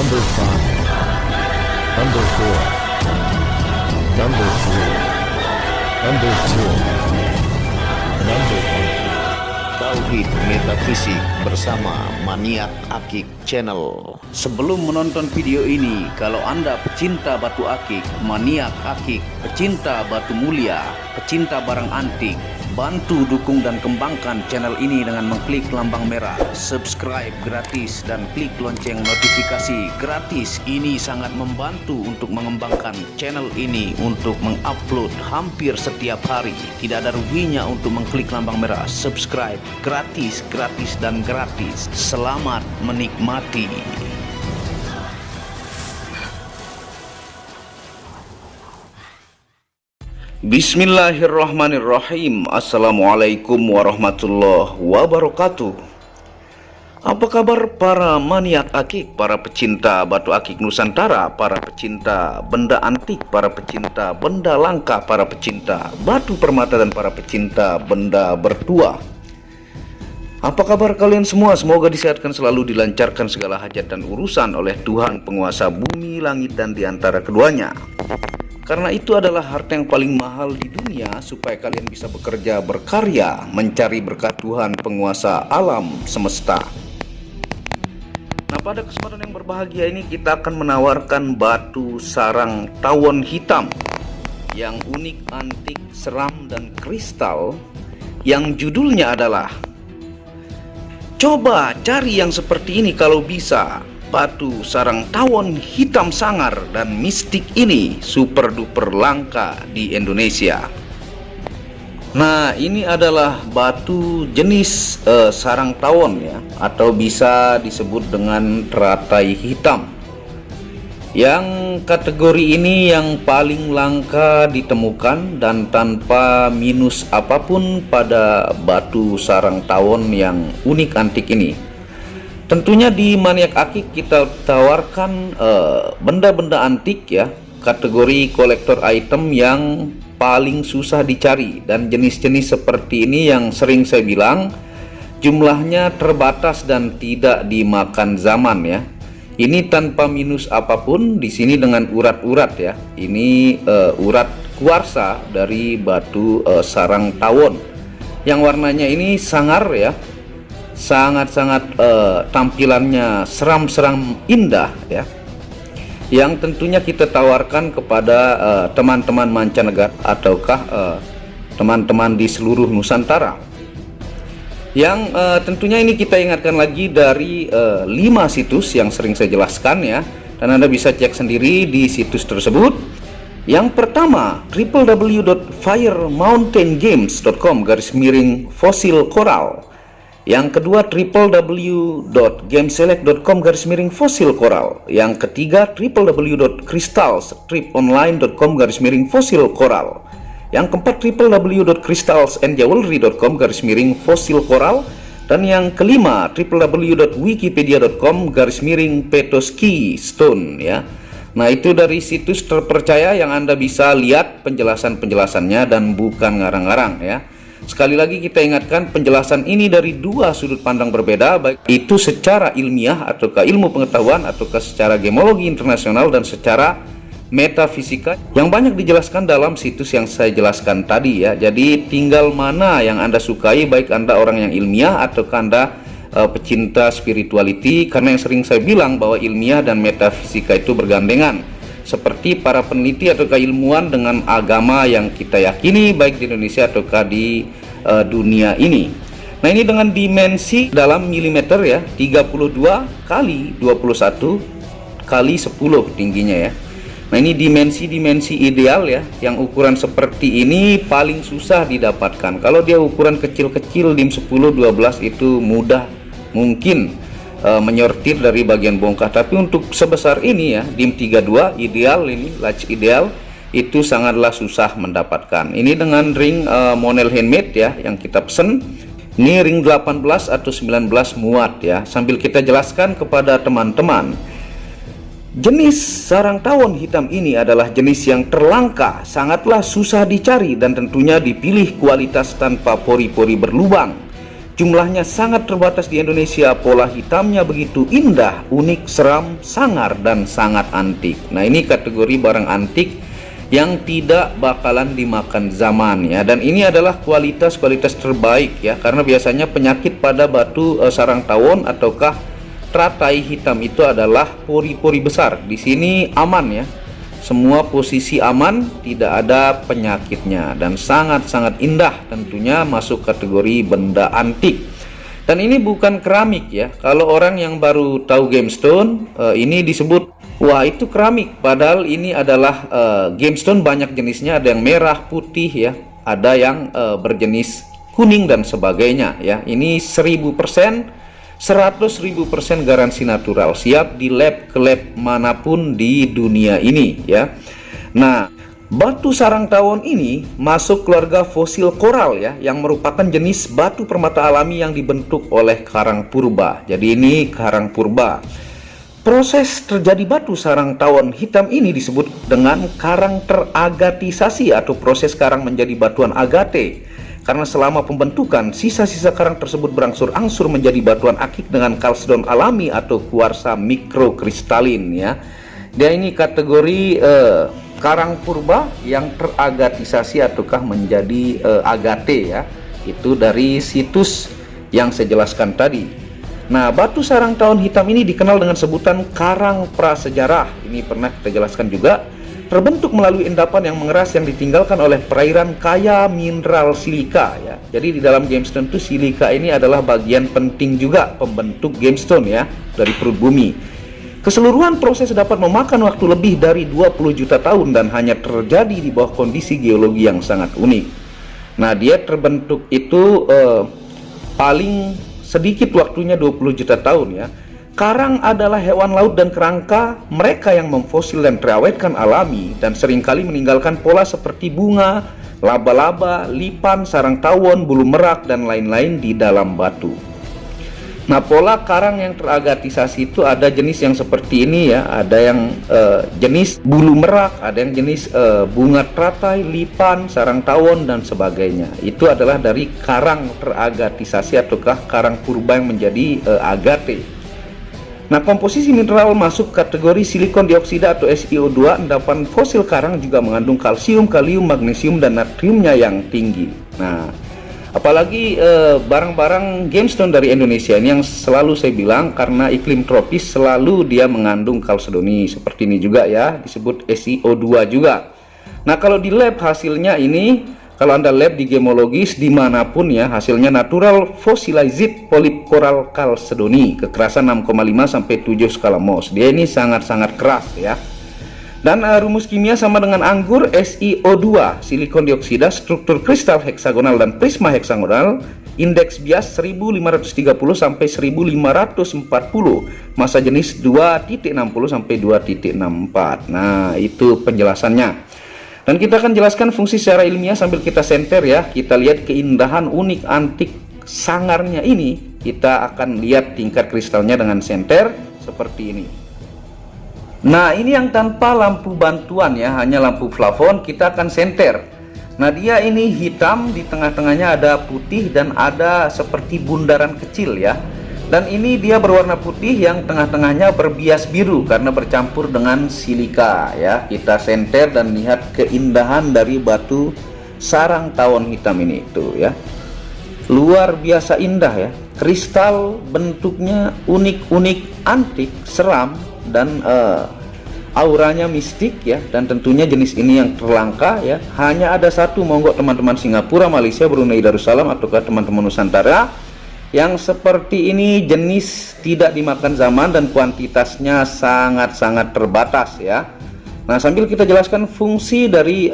Number 5, Number 4, Number 3, Number 2, Number 1. Tauhid Metafisik bersama Maniak Akik Channel. Sebelum menonton video ini, kalau Anda pecinta batu akik, maniak akik, pecinta batu mulia, pecinta barang antik, bantu dukung dan kembangkan channel ini dengan mengklik lambang merah subscribe gratis dan klik lonceng notifikasi gratis. Ini sangat membantu untuk mengembangkan channel ini untuk mengupload hampir setiap hari. Tidak ada ruginya untuk mengklik lambang merah subscribe, gratis dan gratis. Selamat menikmati. Bismillahirrahmanirrahim. Assalamualaikum warahmatullahi wabarakatuh. Apa kabar para maniak akik, para pecinta batu akik Nusantara, para pecinta benda antik, para pecinta benda langka, para pecinta batu permata, dan para pecinta benda bertuah? Apa kabar kalian semua? Semoga disehatkan selalu, dilancarkan segala hajat dan urusan oleh Tuhan penguasa bumi, langit, dan diantara keduanya. Karena itu adalah harta yang paling mahal di dunia, supaya kalian bisa bekerja, berkarya, mencari berkat Tuhan penguasa alam semesta. Nah, pada kesempatan yang berbahagia ini kita akan menawarkan batu sarang tawon hitam yang unik, antik, seram, dan kristal, yang judulnya adalah "Coba cari yang seperti ini kalau bisa". Batu sarang tawon hitam sangar dan mistik ini super duper langka di Indonesia. Nah, ini adalah batu jenis sarang tawon ya, atau bisa disebut dengan teratai hitam, yang kategori ini yang paling langka ditemukan dan tanpa minus apapun pada batu sarang tawon yang unik antik ini. Tentunya di Maniak Akik kita tawarkan benda-benda antik ya, kategori kolektor item yang paling susah dicari, dan jenis-jenis seperti ini yang sering saya bilang jumlahnya terbatas dan tidak dimakan zaman ya. Ini tanpa minus apapun, di sini dengan urat-urat ya. Ini urat kuarsa dari batu sarang tawon yang warnanya ini sangar ya. Sangat-sangat tampilannya seram-seram indah ya, yang tentunya kita tawarkan kepada teman-teman mancanegara ataukah teman-teman di seluruh Nusantara. Yang tentunya ini kita ingatkan lagi dari 5 situs yang sering saya jelaskan ya, dan Anda bisa cek sendiri di situs tersebut. Yang pertama, www.firemountaingames.com/fossil coral. Yang kedua, www.gameselect.com/fossil coral. Yang ketiga, www.crystalstriponline.com/fossil coral. Yang keempat, www.crystalsandjewelry.com/fossil coral. Dan yang kelima, www.wikipedia.com/petoski stone ya. Nah, itu dari situs terpercaya yang Anda bisa lihat penjelasan-penjelasannya dan bukan ngarang-ngarang ya. Sekali lagi kita ingatkan, penjelasan ini dari dua sudut pandang berbeda, baik itu secara ilmiah ataukah ilmu pengetahuan, ataukah secara gemologi internasional dan secara metafisika yang banyak dijelaskan dalam situs yang saya jelaskan tadi ya. Jadi tinggal mana yang Anda sukai, baik Anda orang yang ilmiah ataukah Anda pecinta spirituality, karena yang sering saya bilang bahwa ilmiah dan metafisika itu bergandengan, seperti para peneliti atau ilmuwan dengan agama yang kita yakini baik di Indonesia ataukah di dunia ini. Nah, ini dengan dimensi dalam milimeter ya, 32 kali 21 kali 10 tingginya ya. Nah, ini dimensi ideal ya, yang ukuran seperti ini paling susah didapatkan. Kalau dia ukuran kecil-kecil dim 10 12 itu mudah mungkin menyortir dari bagian bongkah, tapi untuk sebesar ini ya, dim 32 ideal, ini large ideal, itu sangatlah susah mendapatkan. Ini dengan ring Monel handmade ya, yang kita pesen. Ini ring 18 atau 19 muat ya. Sambil kita jelaskan kepada teman-teman, jenis sarang tawon hitam ini adalah jenis yang terlangka, sangatlah susah dicari, dan tentunya dipilih kualitas tanpa pori-pori berlubang. jumlahnya sangat terbatas di Indonesia, pola hitamnya begitu indah, unik, seram, sangar, dan sangat antik. Nah, ini kategori barang antik yang tidak bakalan dimakan zaman ya, dan ini adalah kualitas terbaik ya, karena biasanya penyakit pada batu sarang tawon ataukah teratai hitam itu adalah pori-pori besar. Di sini aman ya, semua posisi aman, tidak ada penyakitnya, dan sangat-sangat indah, tentunya masuk kategori benda antik. Dan ini bukan keramik ya, kalau orang yang baru tahu gemstone ini disebut wah itu keramik, padahal ini adalah gemstone banyak jenisnya, ada yang merah, putih ya, ada yang berjenis kuning dan sebagainya ya. Ini 1000%, 100.000% garansi natural, siap di lab ke lab manapun di dunia ini ya. Nah, batu sarang tawon ini masuk keluarga fosil koral ya, yang merupakan jenis batu permata alami yang dibentuk oleh karang purba. Jadi ini karang purba. Proses terjadi batu sarang tawon hitam ini disebut dengan karang teragatisasi atau proses karang menjadi batuan agate. Karena selama pembentukan, sisa-sisa karang tersebut berangsur-angsur menjadi batuan akik dengan kalsedon alami atau kuarsa mikrokristalin ya. Dan ini kategori karang purba yang teragatisasi ataukah menjadi agate ya. Itu dari situs yang saya jelaskan tadi. Nah, batu sarang tawon hitam ini dikenal dengan sebutan karang prasejarah. Ini pernah kita jelaskan juga. Terbentuk melalui endapan yang mengeras yang ditinggalkan oleh perairan kaya mineral silika ya. Jadi di dalam gemstone itu silika ini adalah bagian penting juga pembentuk gemstone ya, dari perut bumi. Keseluruhan proses dapat memakan waktu lebih dari 20 juta tahun dan hanya terjadi di bawah kondisi geologi yang sangat unik. Nah, dia terbentuk itu paling sedikit waktunya 20 juta tahun ya. Karang adalah hewan laut dan kerangka mereka yang memfosil dan terawetkan alami dan seringkali meninggalkan pola seperti bunga, laba-laba, lipan, sarang tawon, bulu merak, dan lain-lain di dalam batu. Nah, pola karang yang teragatisasi itu ada jenis yang seperti ini ya, ada yang jenis bulu merak, ada yang jenis bunga teratai, lipan, sarang tawon, dan sebagainya. Itu adalah dari karang teragatisasi ataukah karang purba yang menjadi agate. Nah, komposisi mineral masuk kategori silikon dioksida atau SiO2. Endapan fosil karang juga mengandung kalsium, kalium, magnesium, dan natriumnya yang tinggi. Nah, apalagi barang-barang gemstone dari Indonesia ini yang selalu saya bilang karena iklim tropis selalu dia mengandung kalsedoni seperti ini juga ya, disebut SiO2 juga. Nah, kalau di lab hasilnya ini, kalau Anda lab di gemologis dimanapun ya, hasilnya natural fossilized polip coral kalsedoni, kekerasan 6,5 sampai 7 skala Mohs. Dia ini sangat-sangat keras ya. Dan rumus kimia sama dengan anggur, SiO2, silikon dioksida, struktur kristal heksagonal dan prisma heksagonal, indeks bias 1530 sampai 1540, massa jenis 2.60 sampai 2.64. Nah, itu penjelasannya. Dan kita akan jelaskan fungsi secara ilmiah sambil kita senter ya. Kita lihat keindahan unik antik sangarnya ini. Kita akan lihat tingkat kristalnya dengan senter seperti ini. Nah, ini yang tanpa lampu bantuan ya, hanya lampu plafon. Kita akan senter. Nah, dia ini hitam, di tengah-tengahnya ada putih dan ada seperti bundaran kecil ya. Dan ini dia berwarna putih yang tengah-tengahnya berbias biru karena bercampur dengan silika ya. Kita senter dan lihat keindahan dari batu sarang tawon hitam ini tuh ya. Luar biasa indah ya. Kristal bentuknya unik-unik, antik, seram, dan auranya mistik ya. Dan tentunya jenis ini yang terlangka ya. Hanya ada satu, monggo teman-teman Singapura, Malaysia, Brunei Darussalam ataukah teman-teman Nusantara yang seperti ini. Jenis tidak dimakan zaman dan kuantitasnya sangat-sangat terbatas ya. Nah, sambil kita jelaskan fungsi dari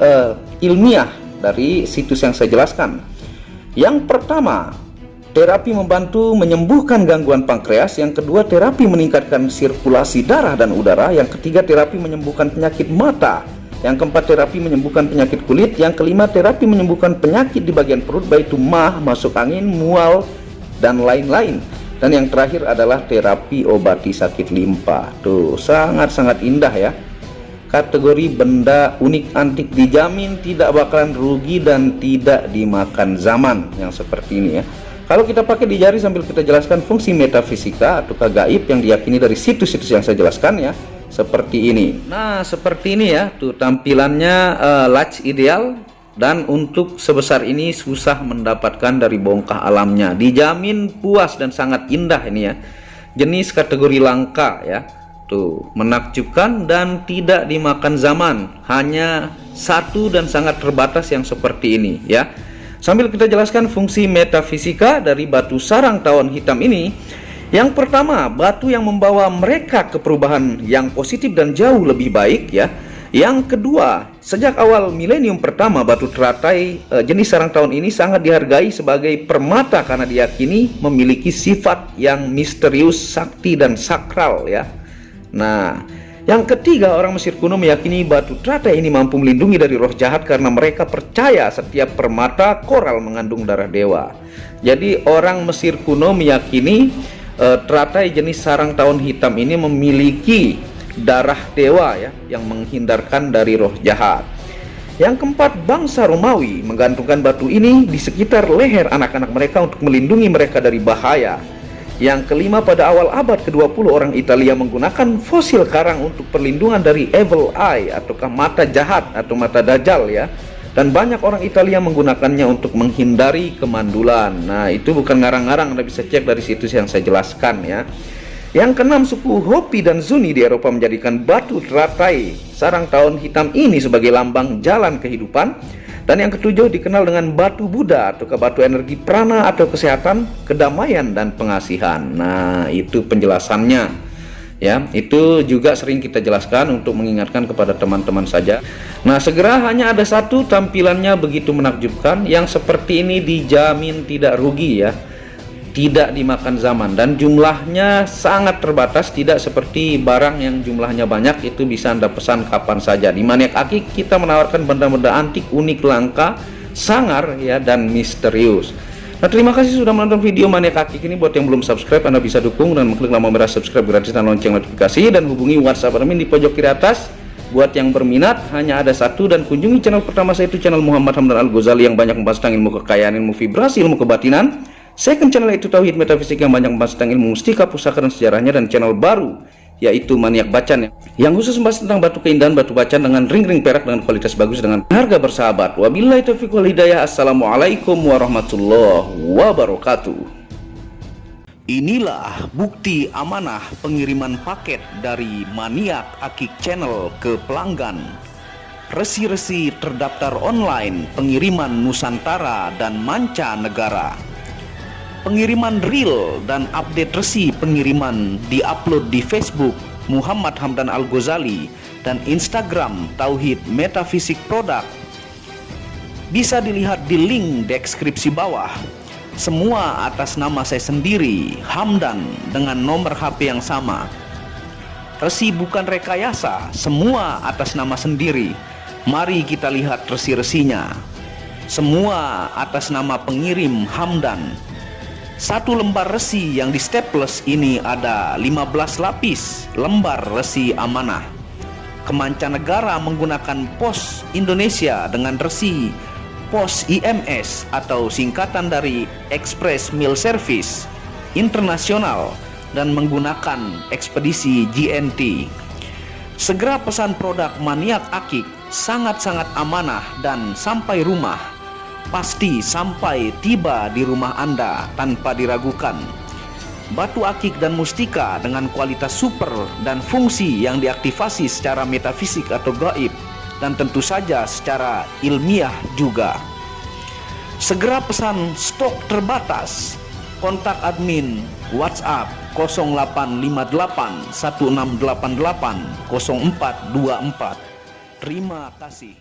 ilmiah dari situs yang saya jelaskan. Yang pertama, terapi membantu menyembuhkan gangguan pankreas. Yang kedua, terapi meningkatkan sirkulasi darah dan udara. Yang ketiga, terapi menyembuhkan penyakit mata. Yang keempat, terapi menyembuhkan penyakit kulit. Yang kelima, terapi menyembuhkan penyakit di bagian perut, baik itu mah, masuk angin, mual, dan lain-lain. Dan yang terakhir adalah terapi obati sakit limpa. Tuh, sangat-sangat indah ya. Kategori benda unik antik, dijamin tidak bakalan rugi dan tidak dimakan zaman yang seperti ini ya. Kalau kita pakai di jari sambil kita jelaskan fungsi metafisika atau gaib yang diyakini dari situs-situs yang saya jelaskan ya, seperti ini. Nah, seperti ini ya, tuh tampilannya large ideal, dan untuk sebesar ini susah mendapatkan dari bongkah alamnya. Dijamin puas dan sangat indah ini ya. Jenis kategori langka ya. Tuh, menakjubkan dan tidak dimakan zaman. Hanya satu dan sangat terbatas yang seperti ini ya. Sambil kita jelaskan fungsi metafisika dari batu sarang tawon hitam ini. Yang pertama, batu yang membawa mereka ke perubahan yang positif dan jauh lebih baik ya. Yang kedua, sejak awal milenium pertama, batu teratai jenis sarang tawon ini sangat dihargai sebagai permata karena diyakini memiliki sifat yang misterius, sakti dan sakral ya. Nah, yang ketiga, orang Mesir kuno meyakini batu teratai ini mampu melindungi dari roh jahat karena mereka percaya setiap permata koral mengandung darah dewa. Jadi orang Mesir kuno meyakini teratai jenis sarang tawon hitam ini memiliki darah dewa ya, yang menghindarkan dari roh jahat. Yang keempat, bangsa Romawi menggantungkan batu ini di sekitar leher anak-anak mereka untuk melindungi mereka dari bahaya. Yang kelima, pada awal abad ke-20 orang Italia menggunakan fosil karang untuk perlindungan dari evil eye ataukah mata jahat atau mata dajjal ya. Dan banyak orang Italia menggunakannya untuk menghindari kemandulan. Nah, itu bukan ngarang-ngarang, Anda bisa cek dari situs yang saya jelaskan ya. Yang keenam, suku Hopi dan Zuni di Eropa menjadikan batu teratai sarang tawon hitam ini sebagai lambang jalan kehidupan. Dan yang ketujuh, dikenal dengan batu Buddha atau batu energi prana atau kesehatan, kedamaian dan pengasihan. Nah, itu penjelasannya ya. Itu juga sering kita jelaskan untuk mengingatkan kepada teman-teman saja. Nah, segera hanya ada satu, tampilannya begitu menakjubkan, yang seperti ini dijamin tidak rugi ya, tidak dimakan zaman, dan jumlahnya sangat terbatas, tidak seperti barang yang jumlahnya banyak. Itu bisa Anda pesan kapan saja. Di Maniak Akik kita menawarkan benda-benda antik, unik, langka, sangar ya, dan misterius. Nah, terima kasih sudah menonton video Maniak Akik ini. Buat yang belum subscribe, Anda bisa dukung dan mengklik lampu merah subscribe gratis dan lonceng notifikasi, dan hubungi WhatsApp admin di pojok kiri atas. Buat yang berminat, hanya ada satu, dan kunjungi channel pertama saya, itu channel Muhammad Hamdan Al-Ghazali yang banyak membahas tentang ilmu kekayaan, ilmu vibrasi, ilmu kebatinan. Second channel itu Tauhid Metafisik yang banyak membahas tentang ilmu mustika, pusaka dan sejarahnya, dan channel baru yaitu Maniak Bacan yang khusus membahas tentang batu keindahan, batu bacan dengan ring-ring perak dengan kualitas bagus dengan harga bersahabat. Wabillahi taufiq wal hidayah. Assalamualaikum warahmatullahi wabarakatuh. Inilah bukti amanah pengiriman paket dari Maniak Akik Channel ke pelanggan. Resi-resi terdaftar online pengiriman Nusantara dan mancanegara. Pengiriman real dan update resi pengiriman diupload di Facebook Muhammad Hamdan Al-Ghazali dan Instagram Tauhid Metafisik Produk. Bisa dilihat di link deskripsi bawah. Semua atas nama saya sendiri, Hamdan, dengan nomor HP yang sama. Resi bukan rekayasa, semua atas nama sendiri. Mari kita lihat resi-resinya. Semua atas nama pengirim Hamdan. Satu lembar resi yang di staples ini ada 15 lapis lembar resi amanah. Kemancanegara menggunakan pos Indonesia dengan resi pos IMS atau singkatan dari Express Mail Service Internasional dan menggunakan ekspedisi GNT. Segera pesan produk Maniak Akik, sangat-sangat amanah dan sampai rumah. Pasti sampai tiba di rumah Anda tanpa diragukan. Batu akik dan mustika dengan kualitas super dan fungsi yang diaktifasi secara metafisik atau gaib, dan tentu saja secara ilmiah juga. Segera pesan, stok terbatas. Kontak admin WhatsApp 0858 1688 0424. Terima kasih.